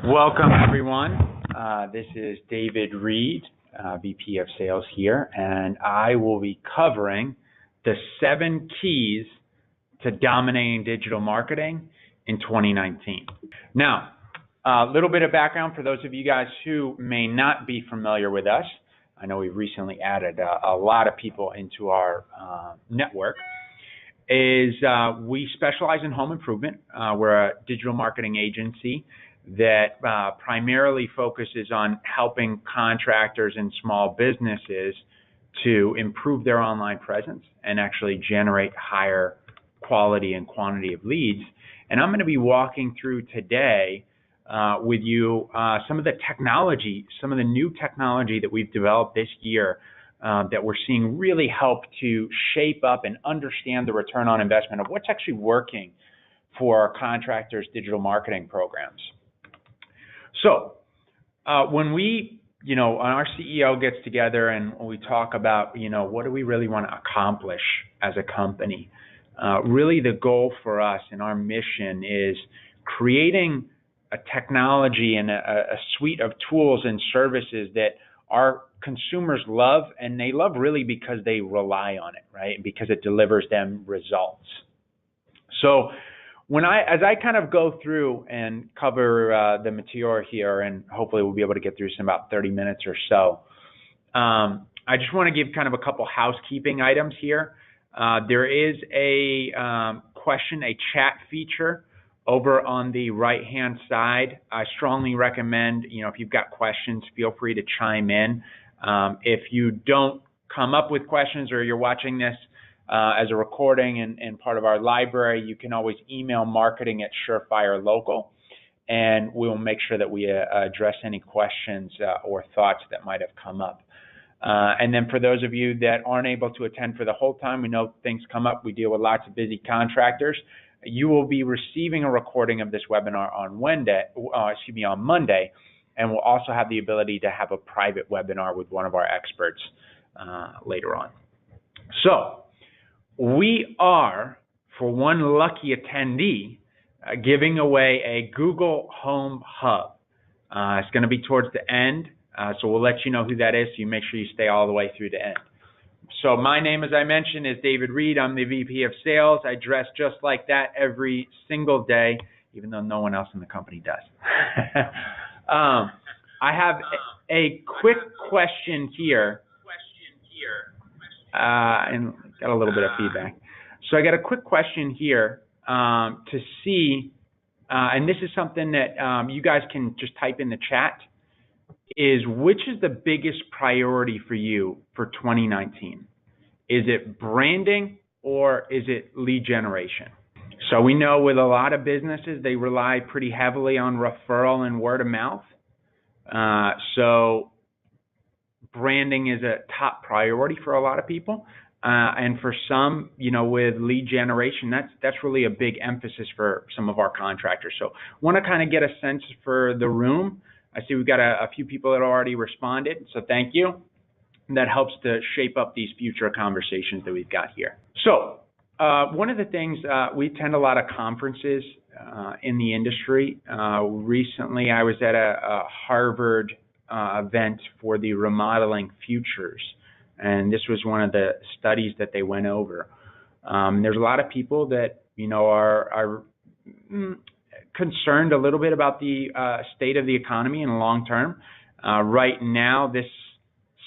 Welcome, everyone. This is David Reed, VP of Sales here, and I will be covering the 7 keys to dominating digital marketing in 2019. Now, a little bit of background for those of you guys who may not be familiar with us. I know we've recently added a lot of people into our network. We specialize in home improvement. We're a digital marketing agency that primarily focuses on helping contractors and small businesses to improve their online presence and actually generate higher quality and quantity of leads. And I'm going to be walking through today with you some of the technology, some of the new technology that we've developed this year that we're seeing really help to shape up and understand the return on investment of what's actually working for our contractors' digital marketing programs. So when our CEO gets together and we talk about, what do we really want to accomplish as a company? Really the goal for us and our mission is creating a technology and a suite of tools and services that our consumers love, and they love really because they rely on it, right? Because it delivers them results. So as I kind of go through and cover the material here, and hopefully we'll be able to get through in about 30 minutes or so, I just want to give kind of a couple housekeeping items here. There is a chat feature over on the right-hand side. I strongly recommend, if you've got questions, feel free to chime in. If you don't come up with questions or you're watching this as a recording and part of our library, you can always email marketing@SureFireLocal, and we'll make sure that we address any questions or thoughts that might have come up. And then for those of you that aren't able to attend for the whole time, we know things come up. We deal with lots of busy contractors. You will be receiving a recording of this webinar on Monday, and we'll also have the ability to have a private webinar with one of our experts later on. So we are, for one lucky attendee, giving away a Google Home Hub. It's going to be towards the end, so we'll let you know who that is, so you make sure you stay all the way through the end. So my name, as I mentioned, is David Reed. I'm the VP of Sales. I dress just like that every single day, even though no one else in the company does. I have a quick question here, and got a little bit of feedback. So I got a quick question here to see, and this is something that you guys can just type in the chat, is which is the biggest priority for you for 2019? Is it branding or is it lead generation? So we know with a lot of businesses, they rely pretty heavily on referral and word of mouth. So branding is a top priority for a lot of people. And for some, with lead generation, that's really a big emphasis for some of our contractors. So want to kind of get a sense for the room. I see we've got a few people that already responded, so thank you. And that helps to shape up these future conversations that we've got here. So one of the things, we attend a lot of conferences in the industry. Recently, I was at a Harvard event for the remodeling futures, and this was one of the studies that they went over. There's a lot of people that are concerned a little bit about the state of the economy in the long term. Right now, this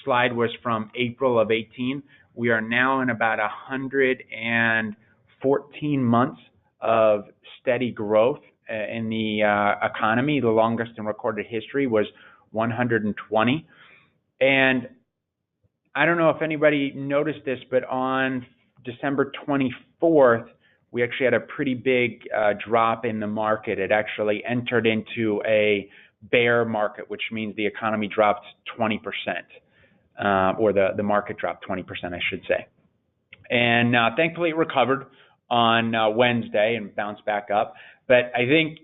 slide was from April of 18. We are now in about 114 months of steady growth in the economy. The longest in recorded history was 120. And I don't know if anybody noticed this, but on December 24th, we actually had a pretty big drop in the market. It actually entered into a bear market, which means the economy dropped 20%, or the market dropped 20%, I should say. And thankfully it recovered on Wednesday and bounced back up. But I think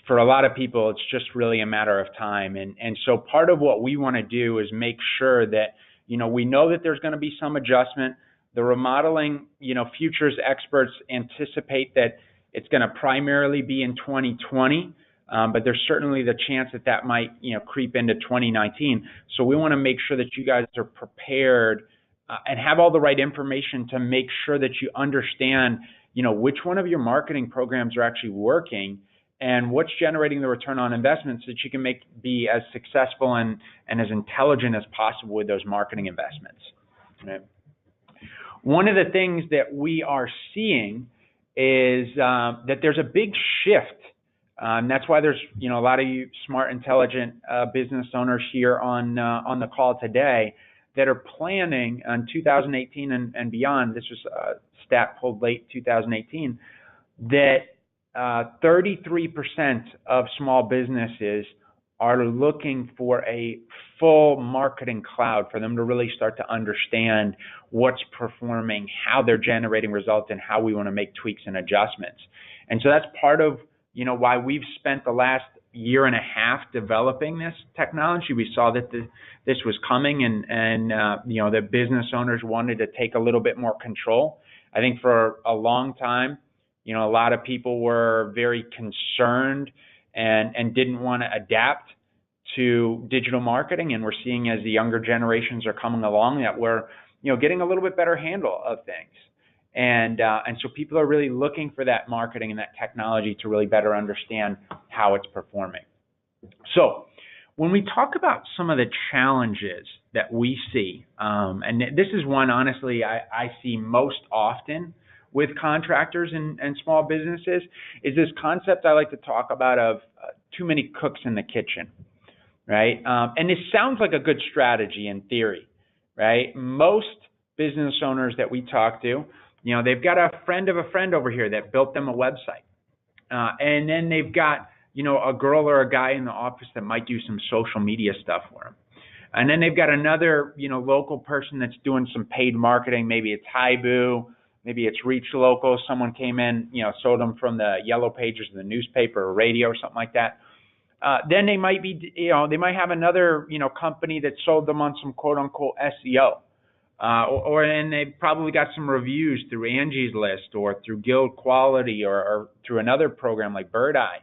for a lot of people, it's just really a matter of time. And so part of what we want to do is make sure that, we know that there's going to be some adjustment. The remodeling, futures experts anticipate that it's going to primarily be in 2020. but there's certainly the chance that that might, creep into 2019. So we want to make sure that you guys are prepared and have all the right information to make sure that you understand, which one of your marketing programs are actually working and what's generating the return on investment, so that you can be as successful and as intelligent as possible with those marketing investments. Right? One of the things that we are seeing is that there's a big shift. That's why there's a lot of you smart, intelligent business owners here on the call today that are planning on 2018 and beyond. This was a stat pulled late 2018 that 33% of small businesses are looking for a full marketing cloud for them to really start to understand what's performing, how they're generating results, and how we want to make tweaks and adjustments. And so that's part of why we've spent the last year and a half developing this technology. We saw that this was coming, and the business owners wanted to take a little bit more control. I think for a long time, a lot of people were very concerned and didn't want to adapt to digital marketing, and we're seeing as the younger generations are coming along that we're getting a little bit better handle of things. And so people are really looking for that marketing and that technology to really better understand how it's performing. So when we talk about some of the challenges that we see, and this is one, honestly, I see most often with contractors and small businesses, is this concept I like to talk about of too many cooks in the kitchen, right? And this sounds like a good strategy in theory, right? Most business owners that we talk to, they've got a friend of a friend over here that built them a website. And then they've got, a girl or a guy in the office that might do some social media stuff for them. And then they've got another, local person that's doing some paid marketing. Maybe it's Haibu, maybe it's Reach Local. Someone came in, sold them from the yellow pages of the newspaper or radio or something like that. Then they might be, they might have another, company that sold them on some quote unquote SEO. And they've probably got some reviews through Angie's List or through Guild Quality or through another program like Bird Eye.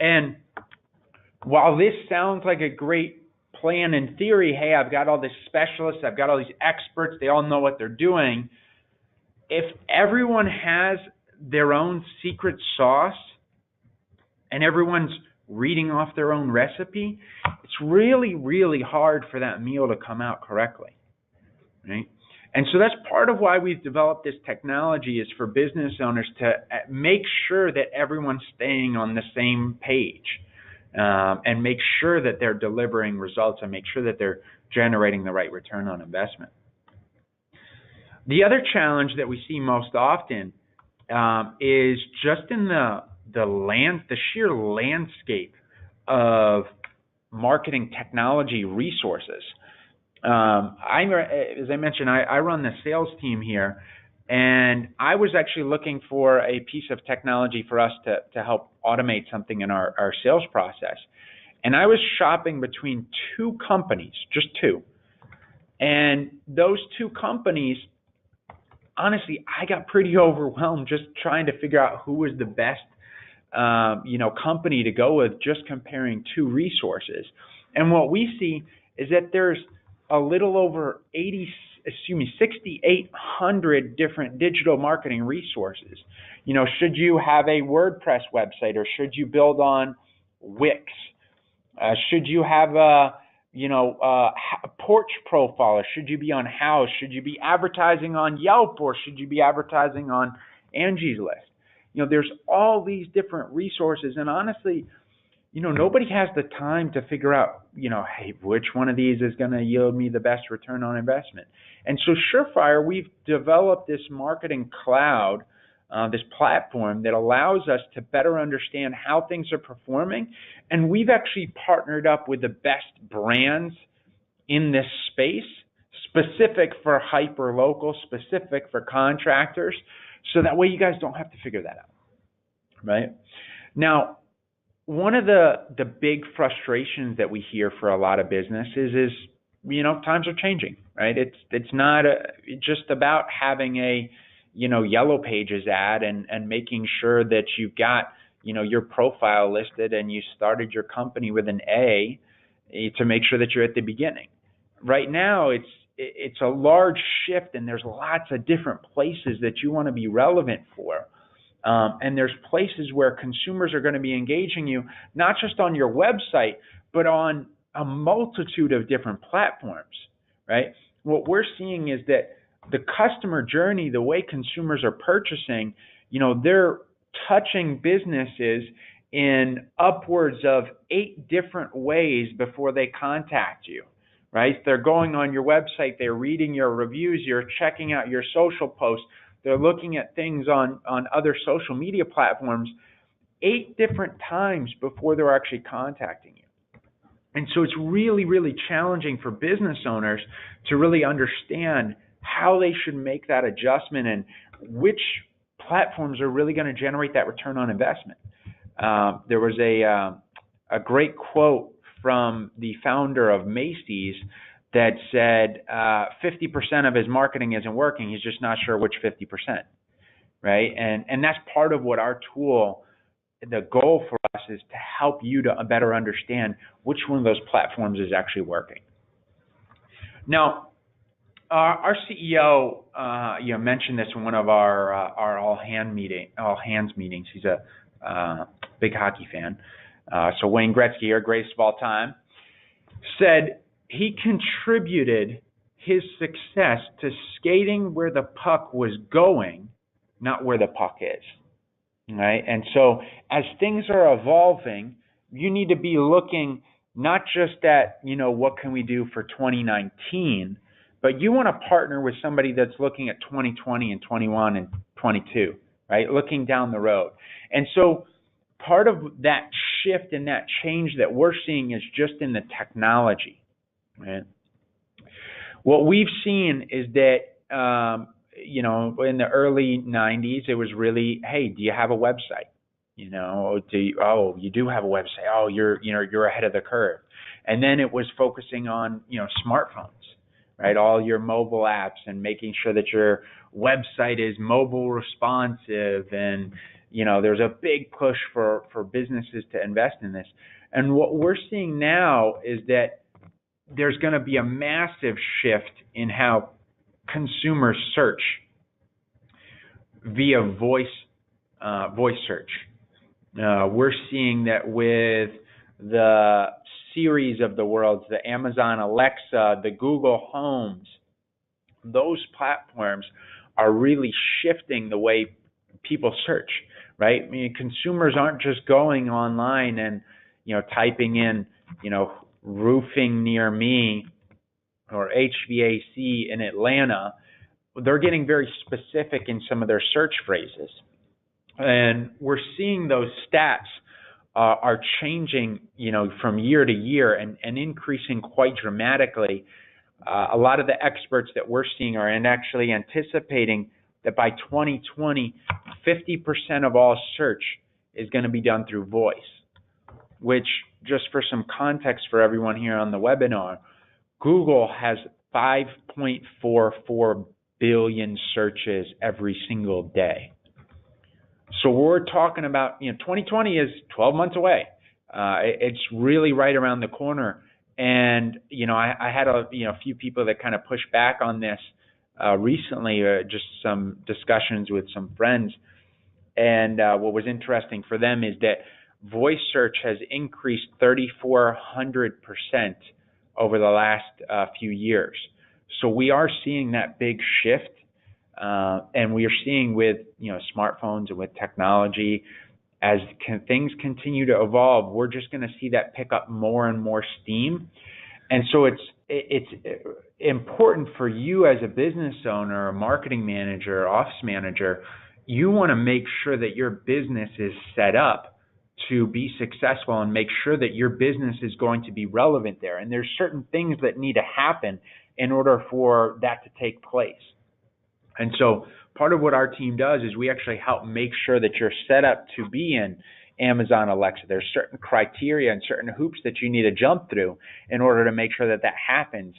And while this sounds like a great plan in theory, hey, I've got all these specialists, I've got all these experts, they all know what they're doing. If everyone has their own secret sauce and everyone's reading off their own recipe, it's really, really hard for that meal to come out correctly. Right? And so that's part of why we've developed this technology, is for business owners to make sure that everyone's staying on the same page and make sure that they're delivering results and make sure that they're generating the right return on investment. The other challenge that we see most often is just in the sheer landscape of marketing technology resources. As I mentioned, I run the sales team here, and I was actually looking for a piece of technology for us to help automate something in our sales process. And I was shopping between two companies, just two. And those two companies, honestly, I got pretty overwhelmed just trying to figure out who was the best company to go with, just comparing two resources. And what we see is that there's a little over 6,800 different digital marketing resources. Should you have a WordPress website, or should you build on Wix? Should you have a porch profile, or should you be on House? Should you be advertising on Yelp, or should you be advertising on Angie's List? There's all these different resources, and honestly, nobody has the time to figure out, hey, which one of these is going to yield me the best return on investment. And so Surefire, we've developed this marketing cloud, this platform that allows us to better understand how things are performing. And we've actually partnered up with the best brands in this space, specific for hyper-local, specific for contractors, so that way you guys don't have to figure that out, right? Now, one of the big frustrations that we hear for a lot of businesses is, times are changing, right? It's not just about having a, Yellow Pages ad and making sure that you've got, your profile listed and you started your company with an A, to make sure that you're at the beginning. Right now, it's a large shift, and there's lots of different places that you want to be relevant for. And there's places where consumers are going to be engaging you, not just on your website, but on a multitude of different platforms, right? What we're seeing is that the customer journey, the way consumers are purchasing, they're touching businesses in upwards of 8 different ways before they contact you, right? They're going on your website, they're reading your reviews, you're checking out your social posts, they're looking at things on other social media platforms 8 different times before they're actually contacting you. And so it's really, really challenging for business owners to really understand how they should make that adjustment and which platforms are really going to generate that return on investment. There was a great quote from the founder of Macy's that said 50% of his marketing isn't working. He's just not sure which 50%, right? And that's part of what our tool, the goal for us is to help you to better understand which one of those platforms is actually working. Now, our CEO, mentioned this in one of our all hands meetings. He's a big hockey fan. So Wayne Gretzky, here, greatest of all time, said he contributed his success to skating where the puck was going, not where the puck is. Right? And so as things are evolving, you need to be looking not just at, what can we do for 2019, but you want to partner with somebody that's looking at 2020 and 21 and 22, right? Looking down the road. And so part of that shift and that change that we're seeing is just in the technology, right? What we've seen is that, in the early 90s, it was really, hey, do you have a website? You do have a website. Oh, you're ahead of the curve. And then it was focusing on, smartphones, right? All your mobile apps and making sure that your website is mobile responsive. And, there's a big push for businesses to invest in this. And what we're seeing now is that there's going to be a massive shift in how consumers search via voice search. We're seeing that with the Siris of the world, the Amazon Alexa, the Google Homes, those platforms are really shifting the way people search, right? I mean, consumers aren't just going online and, typing in, roofing near me or HVAC in Atlanta. They're getting very specific in some of their search phrases. And we're seeing those stats are changing, from year to year and increasing quite dramatically. A lot of the experts that we're seeing are actually anticipating that by 2020, 50% of all search is going to be done through voice, which, just for some context for everyone here on the webinar, Google has 5.44 billion searches every single day. So we're talking about, 2020 is 12 months away. It's really right around the corner. And, I had a few people that kind of pushed back on this recently, just some discussions with some friends. And what was interesting for them is that voice search has increased 3,400% over the last few years. So we are seeing that big shift, and we are seeing with smartphones and with technology, as things continue to evolve, we're just going to see that pick up more and more steam. And so it's important for you as a business owner, a marketing manager, office manager. You want to make sure that your business is set up to be successful and make sure that your business is going to be relevant there. And there's certain things that need to happen in order for that to take place. And so part of what our team does is we actually help make sure that you're set up to be in Amazon Alexa. There's certain criteria and certain hoops that you need to jump through in order to make sure that that happens,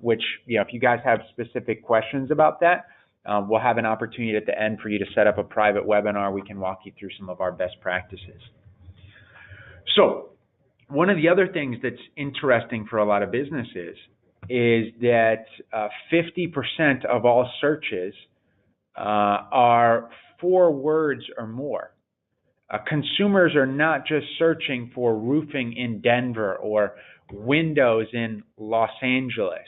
which, if you guys have specific questions about that, We'll have an opportunity at the end for you to set up a private webinar. We can walk you through some of our best practices. So one of the other things that's interesting for a lot of businesses is that 50% of all searches are 4 words or more. Consumers are not just searching for roofing in Denver or windows in Los Angeles.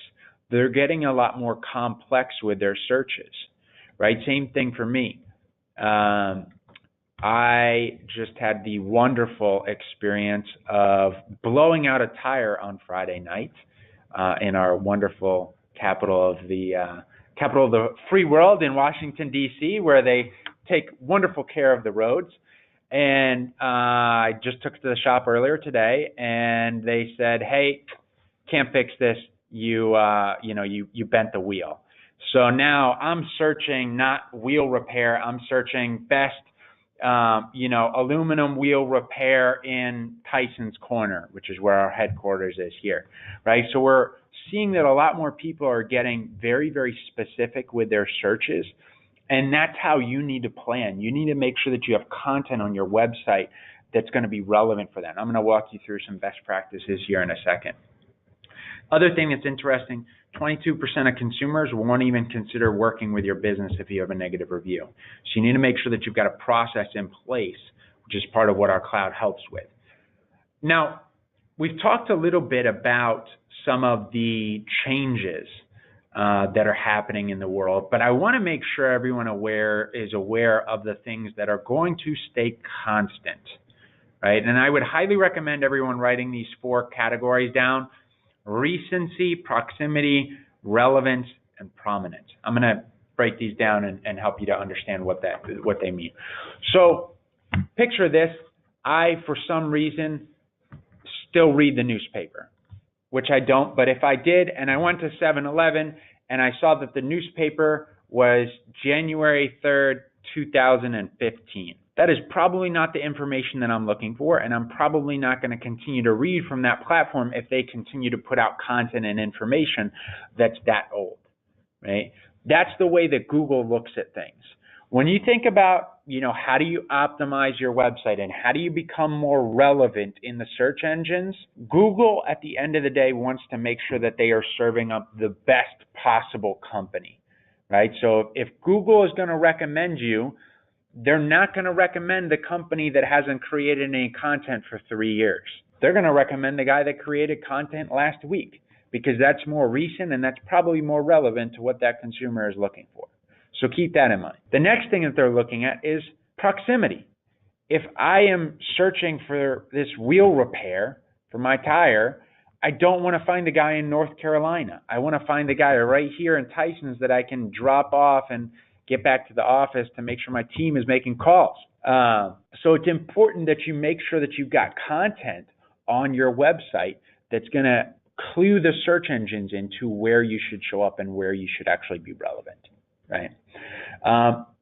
They're getting a lot more complex with their searches, right? Same thing for me. I just had the wonderful experience of blowing out a tire on Friday night in our wonderful capital of the free world in Washington, D.C., where they take wonderful care of the roads. And I just took it to the shop earlier today, and they said, "Hey, can't fix this. You bent the wheel." So now I'm searching not wheel repair. I'm searching best, aluminum wheel repair in Tyson's Corner, which is where our headquarters is here, right? So we're seeing that a lot more people are getting very, very specific with their searches. And that's how you need to plan. You need to make sure that you have content on your website that's going to be relevant for that. I'm going to walk you through some best practices here in a second. Other thing that's interesting, 22% of consumers won't even consider working with your business if you have a negative review. So you need to make sure that you've got a process in place, which is part of what our cloud helps with. Now, we've talked a little bit about some of the changes that are happening in the world, but I want to make sure everyone is aware of the things that are going to stay constant, right? And I would highly recommend everyone writing these 4 categories down: recency, proximity, relevance, and prominence. I'm going to break these down and help you to understand what they mean. So picture this. I, for some reason, still read the newspaper, which I don't, but if I did and I went to 7-Eleven and I saw that the newspaper was January 3rd, 2015, that is probably not the information that I'm looking for, and I'm probably not going to continue to read from that platform if they continue to put out content and information that's that old, right? That's the way that Google looks at things. When you think about, how do you optimize your website and how do you become more relevant in the search engines, Google at the end of the day wants to make sure that they are serving up the best possible company, right? So if Google is going to recommend you, they're not going to recommend the company that hasn't created any content for 3 years. They're going to recommend the guy that created content last week because that's more recent and that's probably more relevant to what that consumer is looking for. So keep that in mind. The next thing that they're looking at is proximity. If I am searching for this wheel repair for my tire, I don't want to find the guy in North Carolina. I want to find the guy right here in Tyson's that I can drop off and get back to the office to make sure my team is making calls. So it's important that you make sure that you've got content on your website that's going to clue the search engines into where you should show up and where you should actually be relevant, right?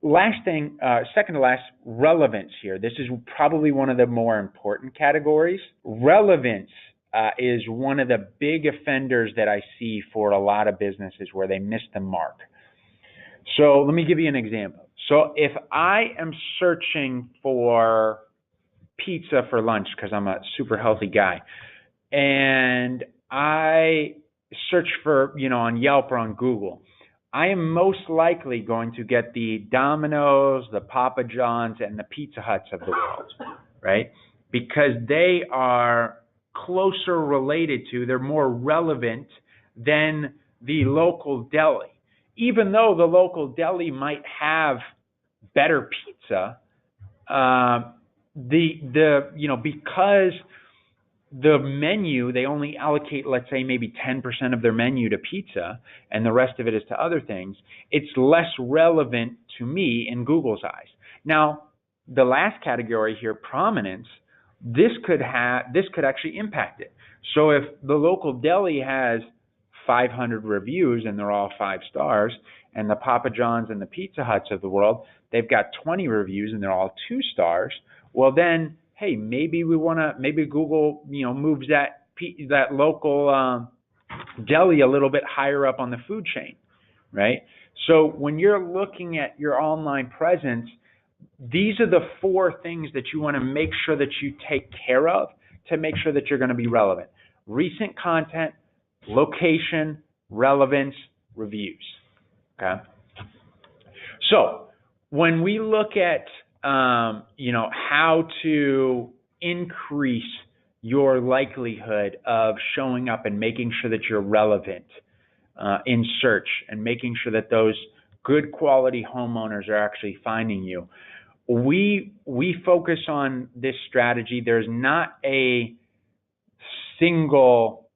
Last thing, second to last, relevance here. This is probably one of the more important categories. Relevance is one of the big offenders that I see for a lot of businesses where they miss the mark. So let me give you an example. So if I am searching for pizza for lunch because I'm a super healthy guy, and I search for, on Yelp or on Google, I am most likely going to get the Domino's, the Papa John's, and the Pizza Huts of the world, right? Because they are closer related to, they're more relevant than the local deli. Even though the local deli might have better pizza, because the menu, they only allocate, let's say, maybe 10% of their menu to pizza, and the rest of it is to other things, it's less relevant to me in Google's eyes. Now, the last category here, prominence, this could actually impact it. So if the local deli has 500 reviews and they're all 5 stars, and the Papa John's and the Pizza Huts of the world, they've got 20 reviews and they're all 2 stars, well then, hey, maybe Google, moves that local deli a little bit higher up on the food chain, right? So when you're looking at your online presence, these are the 4 things that you want to make sure that you take care of to make sure that you're going to be relevant. Recent content, location, relevance, reviews. Okay. So when we look at how to increase your likelihood of showing up and making sure that you're relevant in search and making sure that those good quality homeowners are actually finding you, we focus on this strategy. There's not a single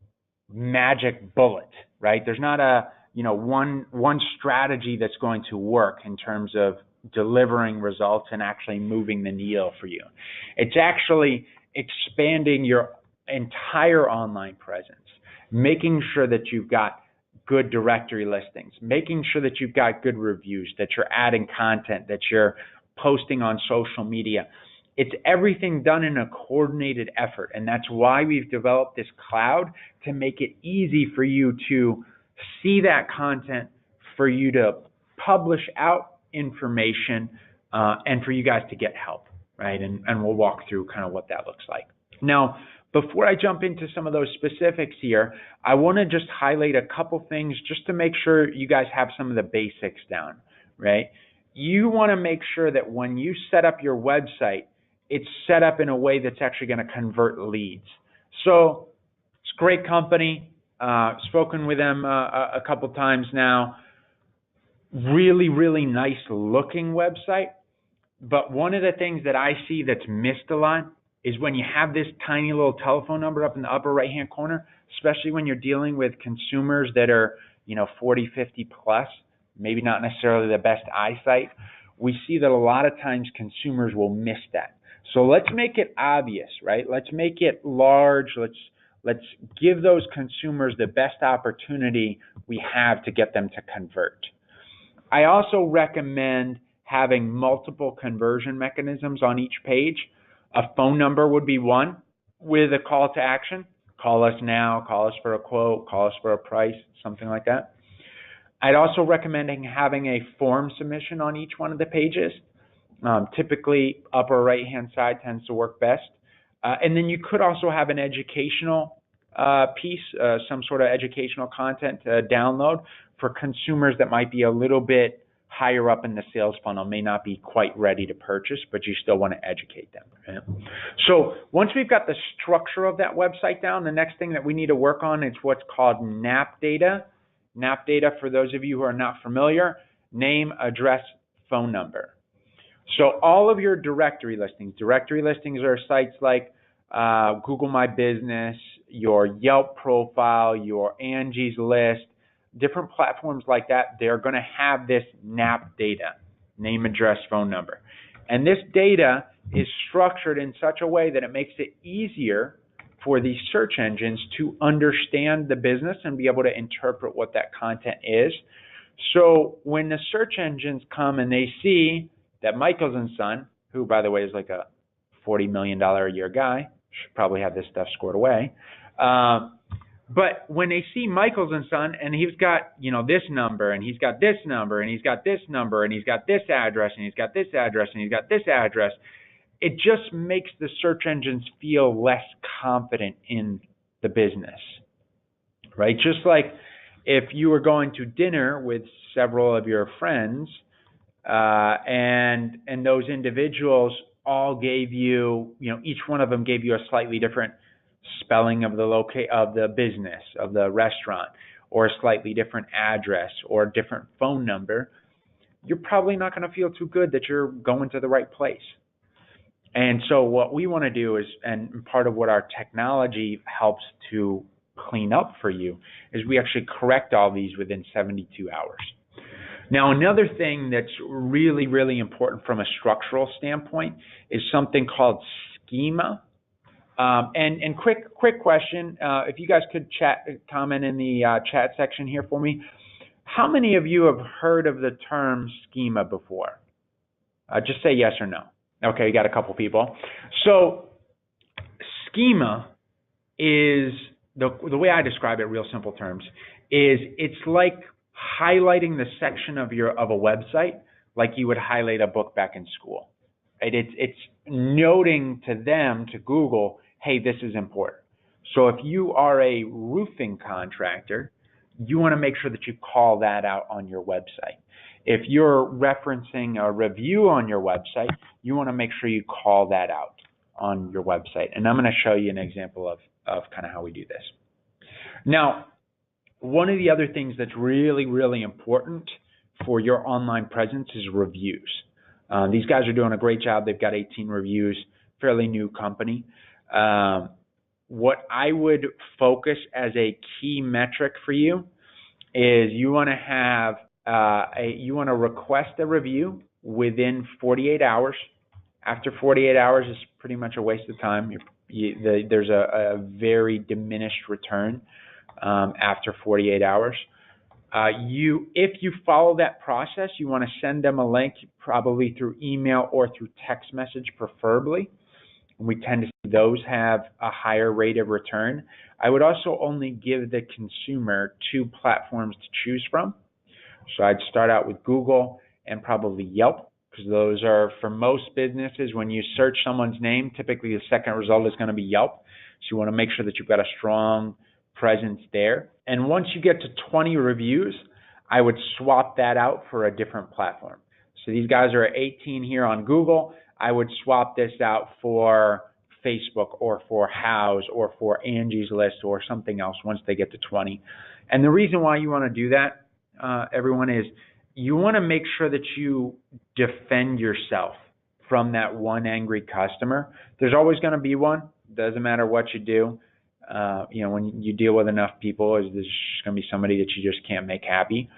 magic bullet, right? There's not a one strategy that's going to work in terms of delivering results and actually moving the needle for you. It's actually expanding your entire online presence, making sure that you've got good directory listings, making sure that you've got good reviews, that you're adding content, that you're posting on social media. It's everything done in a coordinated effort, and that's why we've developed this cloud to make it easy for you to see that content, for you to publish out information, and for you guys to get help, right? And we'll walk through kind of what that looks like. Now, before I jump into some of those specifics here, I want to just highlight a couple things just to make sure you guys have some of the basics down, right? You want to make sure that when you set up your website, it's set up in a way that's actually going to convert leads. So it's a great company. Spoken with them a couple times now. Really, really nice looking website. But one of the things that I see that's missed a lot is when you have this tiny little telephone number up in the upper right hand corner, especially when you're dealing with consumers that are 40, 50 plus, maybe not necessarily the best eyesight. We see that a lot of times consumers will miss that. So let's make it obvious, right? Let's make it large. Let's give those consumers the best opportunity we have to get them to convert. I also recommend having multiple conversion mechanisms on each page. A phone number would be one with a call to action. Call us now, call us for a quote, call us for a price, something like that. I'd also recommend having a form submission on each one of the pages. Typically, upper right-hand side tends to work best. And then you could also have an educational piece, some sort of educational content to download for consumers that might be a little bit higher up in the sales funnel, may not be quite ready to purchase, but you still want to educate them. Right? So once we've got the structure of that website down, the next thing that we need to work on is what's called NAP data. NAP data, for those of you who are not familiar, name, address, phone number. So all of your directory listings are sites like Google My Business, your Yelp profile, your Angie's List, different platforms like that. They're going to have this NAP data, name, address, phone number. And this data is structured in such a way that it makes it easier for these search engines to understand the business and be able to interpret what that content is. So when the search engines come and they see that Michaels and Son, who by the way is like a $40 million a year guy, should probably have this stuff scored away. But when they see Michaels and Son and he's got, this number and he's got this number and he's got this number and he's got this address and he's got this address and he's got this address, it just makes the search engines feel less confident in the business, right? Just like if you were going to dinner with several of your friends and those individuals all gave you, each one of them gave you a slightly different spelling of the business, of the restaurant, or a slightly different address or a different phone number, you're probably not going to feel too good that you're going to the right place. And so what we want to do is, and part of what our technology helps to clean up for you, is we actually correct all these within 72 hours. Now, another thing that's really, really important from a structural standpoint is something called schema. And quick question, if you guys could comment in the chat section here for me. How many of you have heard of the term schema before? Just say yes or no. Okay, you got a couple people. So schema is, the way I describe it, real simple terms, is it's like highlighting the section of a website like you would highlight a book back in school. Right? It's noting to them, to Google, hey, this is important. So if you are a roofing contractor, you want to make sure that you call that out on your website. If you're referencing a review on your website, you want to make sure you call that out on your website. And I'm going to show you an example of kind of how we do this. Now, one of the other things that's really, really important for your online presence is reviews. These guys are doing a great job. They've got 18 reviews, fairly new company. What I would focus as a key metric for you is you want to have you want to request a review within 48 hours. After 48 hours is pretty much a waste of time. There's a very diminished return after 48 hours. If you follow that process, you want to send them a link, probably through email or through text message, preferably. We tend to see those have a higher rate of return. I would also only give the consumer 2 platforms to choose from. So I'd start out with Google and probably Yelp, because those are, for most businesses, when you search someone's name, typically the second result is going to be Yelp. So you want to make sure that you've got a strong presence there. And once you get to 20 reviews, I would swap that out for a different platform. So these guys are at 18 here on Google. I would swap this out for Facebook or for Houzz or for Angie's List or something else once they get to 20. And the reason why you want to do that, everyone, is you want to make sure that you defend yourself from that one angry customer. There's always going to be one. Doesn't matter what you do. When you deal with enough people, there's going to be somebody that you just can't make happy.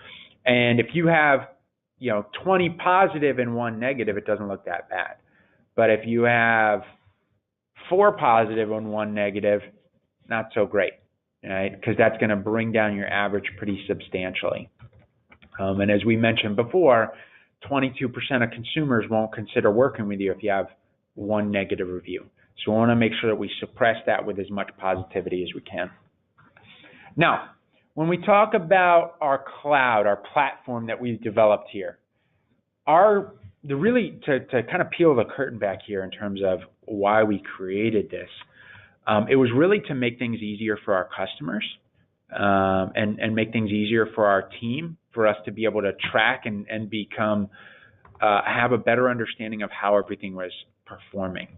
And if you have, 20 positive and 1 negative, it doesn't look that bad. But if you have 4 positive and 1 negative, not so great, right? Because that's going to bring down your average pretty substantially. And as we mentioned before, 22% of consumers won't consider working with you if you have 1 negative review. So we want to make sure that we suppress that with as much positivity as we can. Now, when we talk about our cloud, our platform that we've developed here, to kind of peel the curtain back here in terms of why we created this, it was really to make things easier for our customers and make things easier for our team, for us to be able to track and have a better understanding of how everything was performing.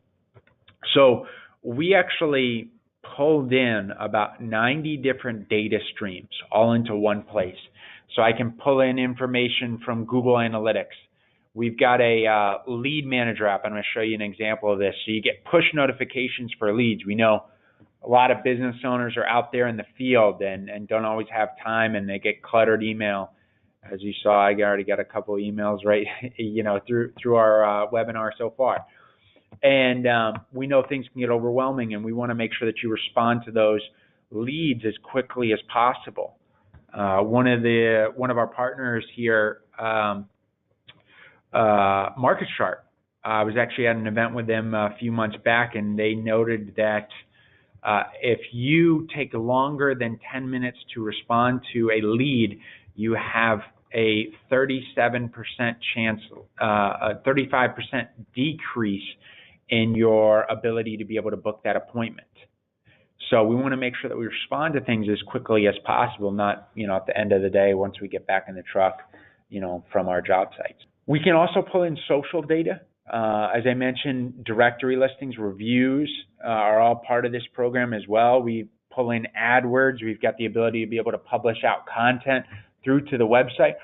So we actually pulled in about 90 different data streams all into one place. So I can pull in information from Google Analytics. We've got a lead manager app. I'm going to show you an example of this. So you get push notifications for leads. We know a lot of business owners are out there in the field and don't always have time, and they get cluttered email. As you saw, I already got a couple of emails right, through our webinar so far. And we know things can get overwhelming, and we want to make sure that you respond to those leads as quickly as possible. One of our partners here, Market Chart, I was actually at an event with them a few months back, and they noted that if you take longer than 10 minutes to respond to a lead, you have a 37% chance, a 35% decrease in your ability to be able to book that appointment. So we want to make sure that we respond to things as quickly as possible, not, at the end of the day once we get back in the truck, from our job sites. We can also pull in social data. As I mentioned, directory listings, reviews are all part of this program as well. We pull in AdWords. We've got the ability to be able to publish out content through to the website.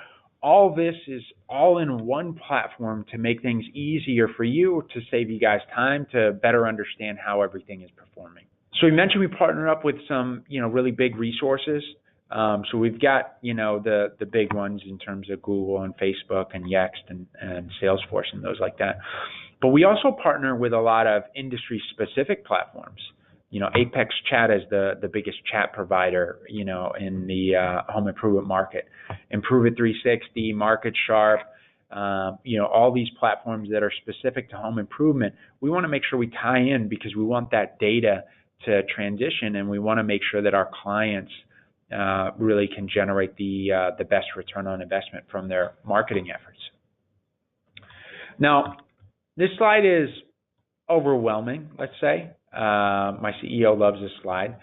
All this is all in one platform to make things easier for you, to save you guys time, to better understand how everything is performing. So we mentioned we partner up with some, really big resources. So we've got, the big ones in terms of Google and Facebook and Yext and Salesforce and those like that. But we also partner with a lot of industry-specific platforms. Apex Chat is the biggest chat provider, in the home improvement market. Improve It 360, Market Sharp, all these platforms that are specific to home improvement. We want to make sure we tie in because we want that data to transition, and we want to make sure that our clients really can generate the best return on investment from their marketing efforts. Now, this slide is overwhelming, let's say. My CEO loves this slide.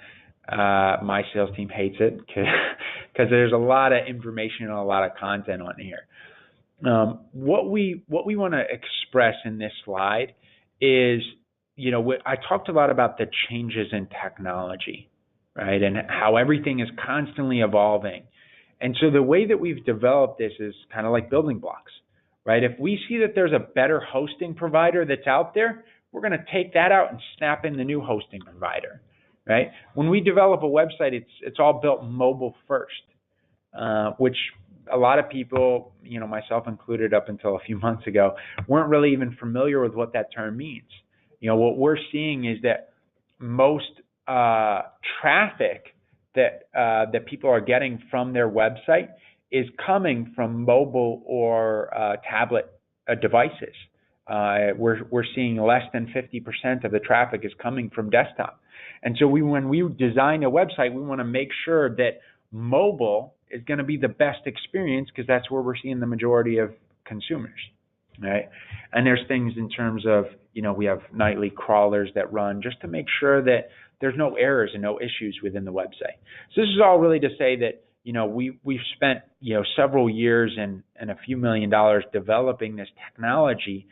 My sales team hates it because there's a lot of information and a lot of content on here. What we want to express in this slide is, I talked a lot about the changes in technology, right, and how everything is constantly evolving. And so the way that we've developed this is kind of like building blocks, right? If we see that there's a better hosting provider that's out there, we're going to take that out and snap in the new hosting provider, right? When we develop a website, it's all built mobile first, which a lot of people, myself included up until a few months ago, weren't really even familiar with what that term means. What we're seeing is that most traffic that people are getting from their website is coming from mobile or tablet devices. We're seeing less than 50% of the traffic is coming from desktop. And so when we design a website, we want to make sure that mobile is going to be the best experience because that's where we're seeing the majority of consumers, right? And there's things in terms of, we have nightly crawlers that run just to make sure that there's no errors and no issues within the website. So this is all really to say that, we've spent, several years and a few $1 million developing this technology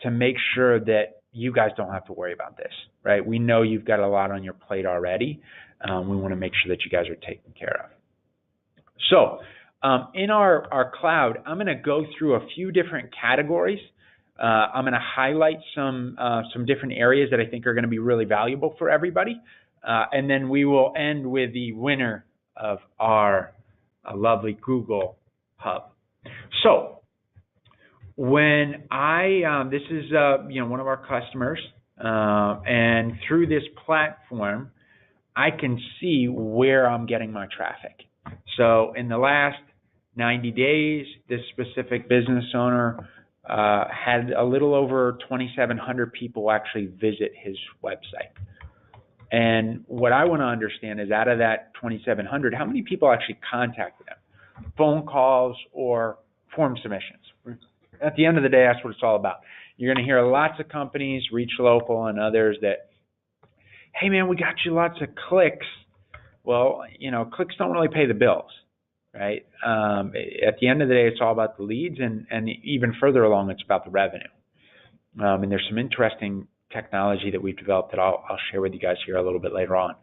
to make sure that you guys don't have to worry about this, right? We know you've got a lot on your plate already. We want to make sure that you guys are taken care of. So in our cloud, I'm going to go through a few different categories. I'm going to highlight some different areas that I think are going to be really valuable for everybody. And then we will end with the winner of our lovely Google Hub. So when this is one of our customers, and through this platform, I can see where I'm getting my traffic. So in the last 90 days, this specific business owner had a little over 2,700 people actually visit his website. And what I want to understand is, out of that 2,700, how many people actually contacted him? Phone calls or form submissions? At the end of the day, that's what it's all about. You're going to hear lots of companies, Reach Local and others, that, hey man, we got you lots of clicks. Well, clicks don't really pay the bills, right? At the end of the day, it's all about the leads, and even further along, it's about the revenue. And there's some interesting technology that we've developed that I'll share with you guys here a little bit later on.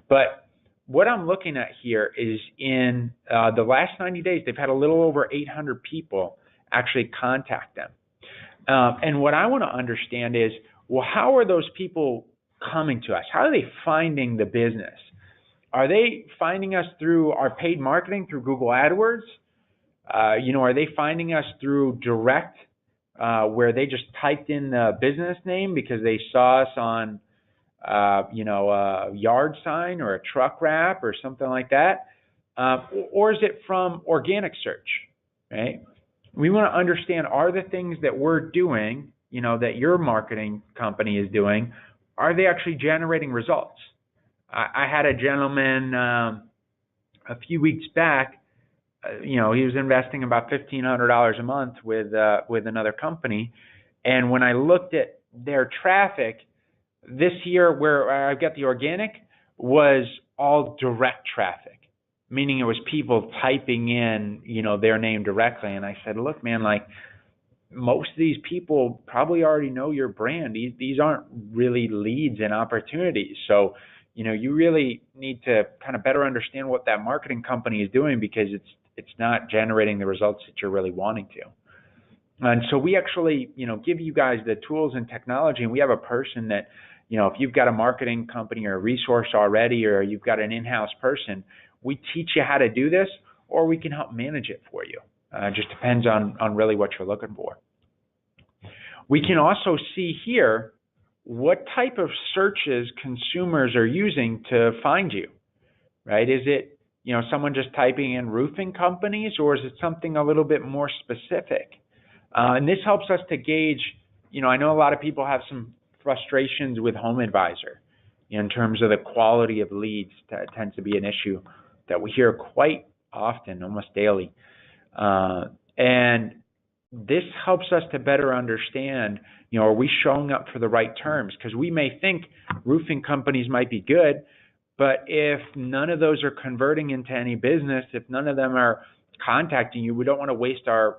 But what I'm looking at here is, in the last 90 days, they've had a little over 800 people actually contact them. And what I want to understand is, well, how are those people coming to us? How are they finding the business? Are they finding us through our paid marketing, through Google AdWords? Are they finding us through direct, where they just typed in the business name because they saw us on, a yard sign or a truck wrap or something like that? Or is it from organic search, right? We want to understand, are the things that we're doing, that your marketing company is doing, are they actually generating results? I had a gentleman a few weeks back. He was investing about $1,500 a month with another company, and when I looked at their traffic this year, where I've got the organic, was all direct traffic, meaning it was people typing in their name directly. And I said, look, man, like, most of these people probably already know your brand. These aren't really leads and opportunities. So you really need to kind of better understand what that marketing company is doing, because it's not generating the results that you're really wanting to. And so we actually, give you guys the tools and technology, and we have a person that, if you've got a marketing company or a resource already, or you've got an in-house person, we teach you how to do this, or we can help manage it for you. It just depends on really what you're looking for. We can also see here what type of searches consumers are using to find you, right? Is it, someone just typing in roofing companies, or is it something a little bit more specific? And this helps us to gauge, I know a lot of people have some frustrations with Home Advisor in terms of the quality of leads. That tends to be an issue that we hear quite often, almost daily. And this helps us to better understand, are we showing up for the right terms? Because we may think roofing companies might be good, but if none of those are converting into any business, if none of them are contacting you, we don't want to waste our,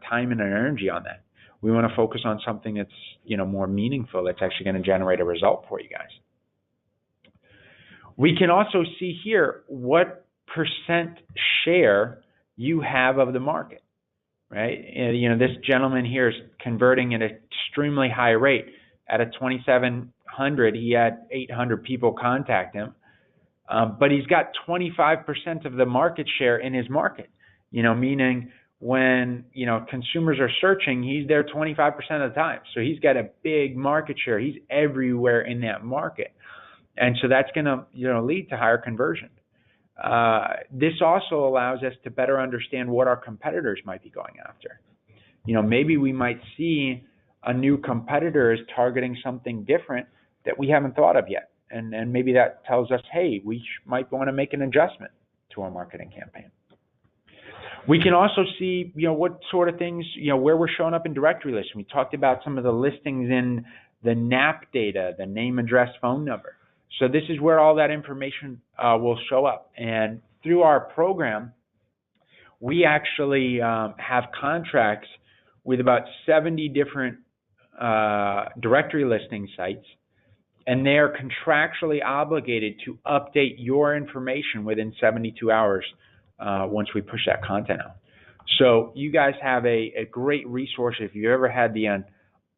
time and energy on that. We want to focus on something that's, more meaningful, that's actually going to generate a result for you guys. We can also see here what percent share you have of the market, right? And, this gentleman here is converting at an extremely high rate. At a 2,700, he had 800 people contact him, but he's got 25% of the market share in his market, meaning when, consumers are searching, he's there 25% of the time. So he's got a big market share. He's everywhere in that market. And so that's going to, lead to higher conversion. This also allows us to better understand what our competitors might be going after. Maybe we might see a new competitor is targeting something different that we haven't thought of yet. And maybe that tells us, hey, we might want to make an adjustment to our marketing campaign. We can also see, what sort of things, where we're showing up in directory lists. We talked about some of the listings in the NAP data, the name, address, phone number. So this is where all that information will show up. And through our program, we actually have contracts with about 70 different directory listing sites, and they are contractually obligated to update your information within 72 hours once we push that content out. So you guys have a great resource. If you ever had the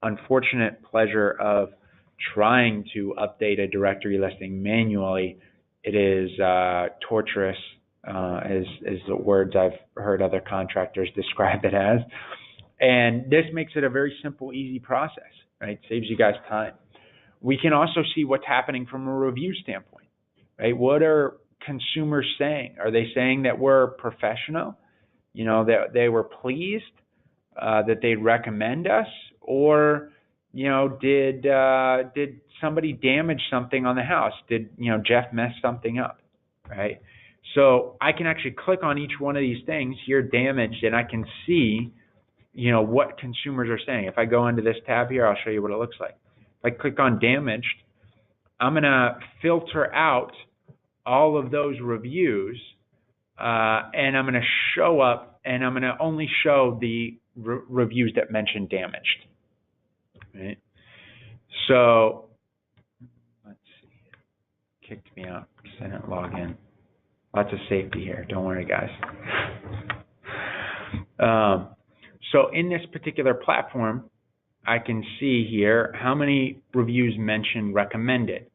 unfortunate pleasure of trying to update a directory listing manually, it is torturous, is the words I've heard other contractors describe it as. And this makes it a very simple, easy process, right? Saves you guys time. We can also see what's happening from a review standpoint, right? What are consumers saying? Are they saying that we're professional, that they were pleased, that they'd recommend us, or did somebody damage something on the house? Did Jeff mess something up, right? So I can actually click on each one of these things here, damaged, and I can see what consumers are saying. If I go into this tab here, I'll show you what it looks like. If I click on damaged, I'm going to filter out all of those reviews, and I'm going to show up, and I'm going to only show the reviews that mention damaged. Right. So let's see. Kicked me out because I didn't log in. Lots of safety here. Don't worry, guys. So in this particular platform, I can see here how many reviews mention recommended.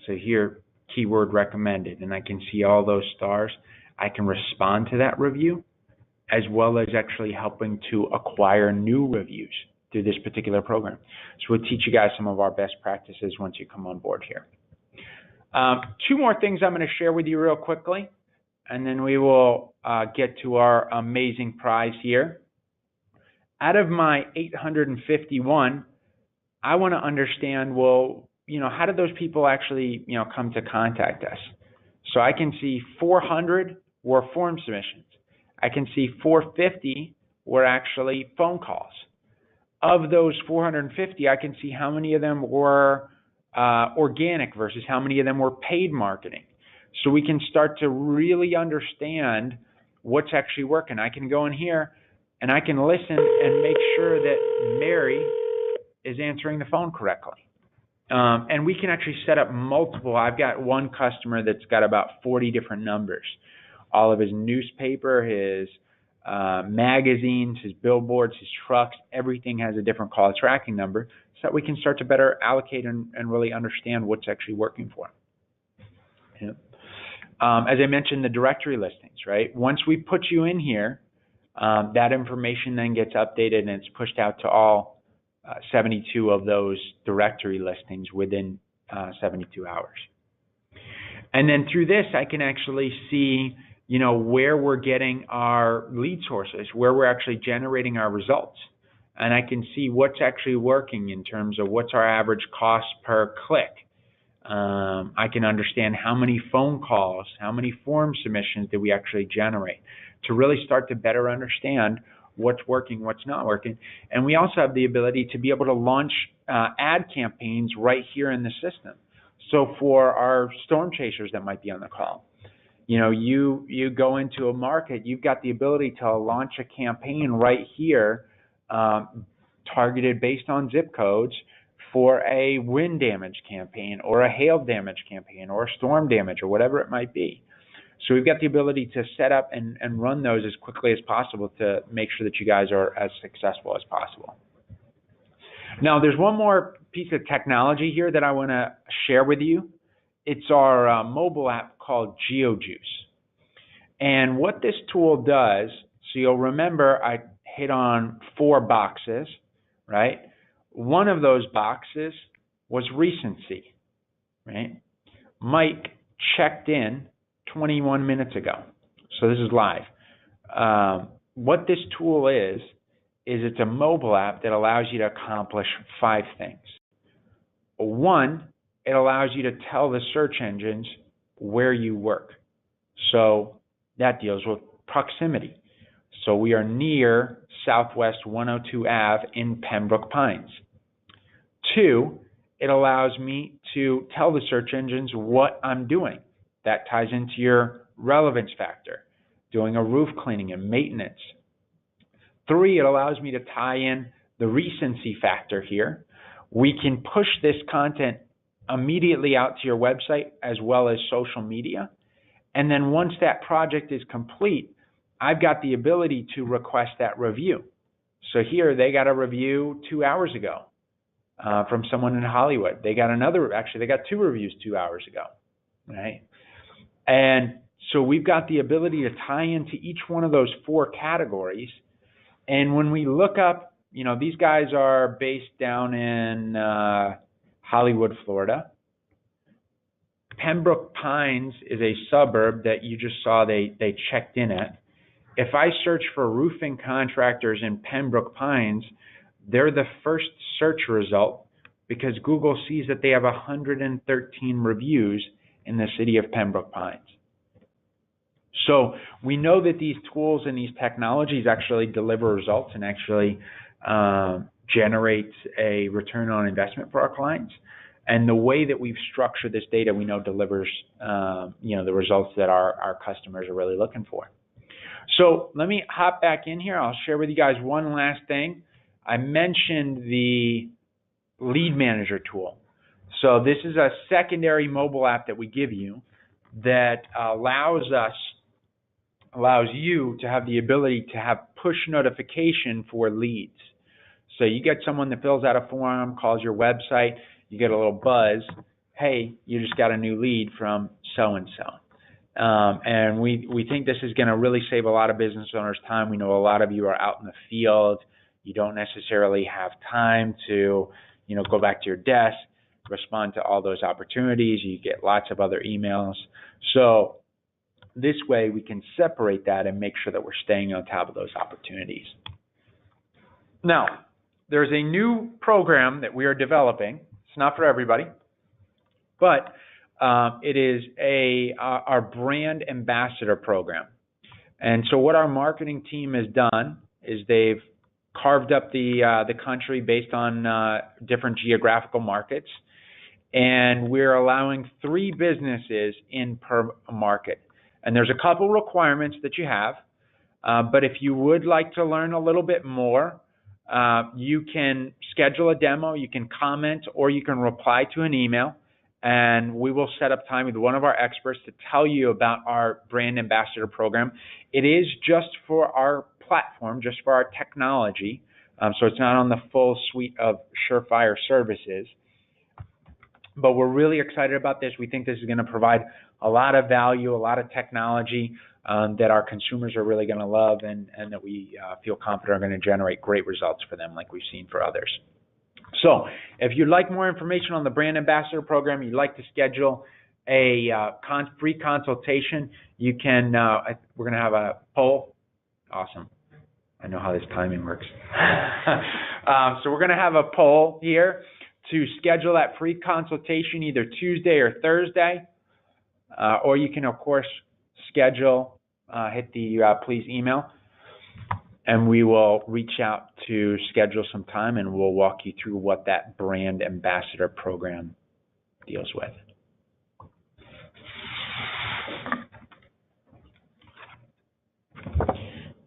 So here, keyword recommended, and I can see all those stars. I can respond to that review, as well as actually helping to acquire new reviews through this particular program. So we'll teach you guys some of our best practices once you come on board here. Two more things I'm going to share with you real quickly, and then we will get to our amazing prize here. Out of my 851, I want to understand, well, how did those people actually, come to contact us? So I can see 400 were form submissions. I can see 450 were actually phone calls. Of those 450, I can see how many of them were organic versus how many of them were paid marketing. So we can start to really understand what's actually working. I can go in here and I can listen and make sure that Mary is answering the phone correctly. And we can actually set up multiple. I've got one customer that's got about 40 different numbers. All of his newspaper, his magazines, his billboards, his trucks, everything has a different call tracking number, so that we can start to better allocate and really understand what's actually working for him. As I mentioned, the directory listings, right? Once we put you in here, that information then gets updated and it's pushed out to all 72 of those directory listings within 72 hours. And then through this, I can actually see, where we're getting our lead sources, where we're actually generating our results. And I can see what's actually working in terms of what's our average cost per click. I can understand how many phone calls, how many form submissions did we actually generate, to really start to better understand what's working, what's not working. And we also have the ability to be able to launch ad campaigns right here in the system. So for our storm chasers that might be on the call, you go into a market, you've got the ability to launch a campaign right here, targeted based on zip codes, for a wind damage campaign or a hail damage campaign or a storm damage or whatever it might be. So we've got the ability to set up and run those as quickly as possible to make sure that you guys are as successful as possible. Now, there's one more piece of technology here that I want to share with you. It's our mobile app called GeoJuice. And what this tool does, so you'll remember I hit on 4 boxes, right? One of those boxes was recency, right? Mike checked in 21 minutes ago. So this is live. What this tool is it's a mobile app that allows you to accomplish 5 things. 1, it allows you to tell the search engines where you work. So that deals with proximity. So we are near Southwest 102 Ave in Pembroke Pines. 2, it allows me to tell the search engines what I'm doing. That ties into your relevance factor, doing a roof cleaning and maintenance. 3, it allows me to tie in the recency factor here. We can push this content immediately out to your website as well as social media. And then once that project is complete, I've got the ability to request that review. So here they got a review 2 hours ago from someone in Hollywood. They got 2 reviews 2 hours ago, right? And so we've got the ability to tie into each one of those 4 categories. And when we look up, these guys are based down in Hollywood, Florida. Pembroke Pines is a suburb that you just saw they checked in at. If I search for roofing contractors in Pembroke Pines, they're the first search result because Google sees that they have 113 reviews in the city of Pembroke Pines. So we know that these tools and these technologies actually deliver results and actually generate a return on investment for our clients. And the way that we've structured this data, we know delivers the results that our customers are really looking for. So let me hop back in here. I'll share with you guys one last thing. I mentioned the lead manager tool. So this is a secondary mobile app that we give you that allows you to have the ability to have push notification for leads. So you get someone that fills out a form, calls your website, you get a little buzz, hey, you just got a new lead from so-and-so. And we think this is going to really save a lot of business owners time. We know a lot of you are out in the field. You don't necessarily have time to, go back to your desk, respond to all those opportunities. You get lots of other emails. So this way we can separate that and make sure that we're staying on top of those opportunities. Now, there's a new program that we are developing. It's not for everybody, but it is our brand ambassador program. And so what our marketing team has done is they've carved up the country based on different geographical markets, and we're allowing 3 businesses in per market. And there's a couple requirements that you have, but if you would like to learn a little bit more, you can schedule a demo, you can comment, or you can reply to an email, and we will set up time with one of our experts to tell you about our brand ambassador program. It is just for our platform, just for our technology, so it's not on the full suite of Surefire services. But we're really excited about this. We think this is going to provide a lot of value, a lot of technology that our consumers are really going to love, and that we feel confident are going to generate great results for them like we've seen for others. So if you'd like more information on the Brand Ambassador Program, you'd like to schedule a free consultation, you can, we're going to have a poll. Awesome. I know how this timing works. So we're going to have a poll here to schedule that free consultation either Tuesday or Thursday, or you can, of course, schedule, hit the please email, and we will reach out to schedule some time, and we'll walk you through what that brand ambassador program deals with.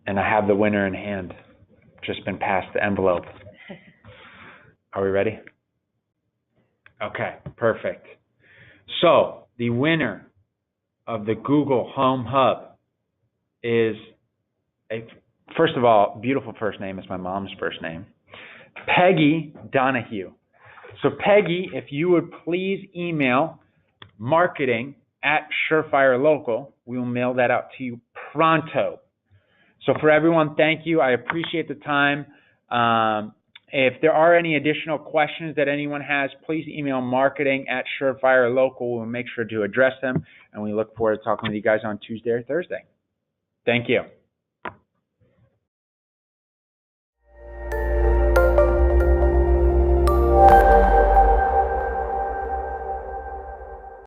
And I have the winner in hand. Just been passed the envelope. Are we ready? Okay, perfect. So the winner of the Google Home Hub is first of all, beautiful first name. It's my mom's first name, Peggy Donahue. So Peggy, if you would please email marketing@Surefire Local, we will mail that out to you pronto. So for everyone, thank you. I appreciate the time. If there are any additional questions that anyone has, please email marketing@Surefire Local. We'll make sure to address them, and we look forward to talking with you guys on Tuesday or Thursday. Thank you.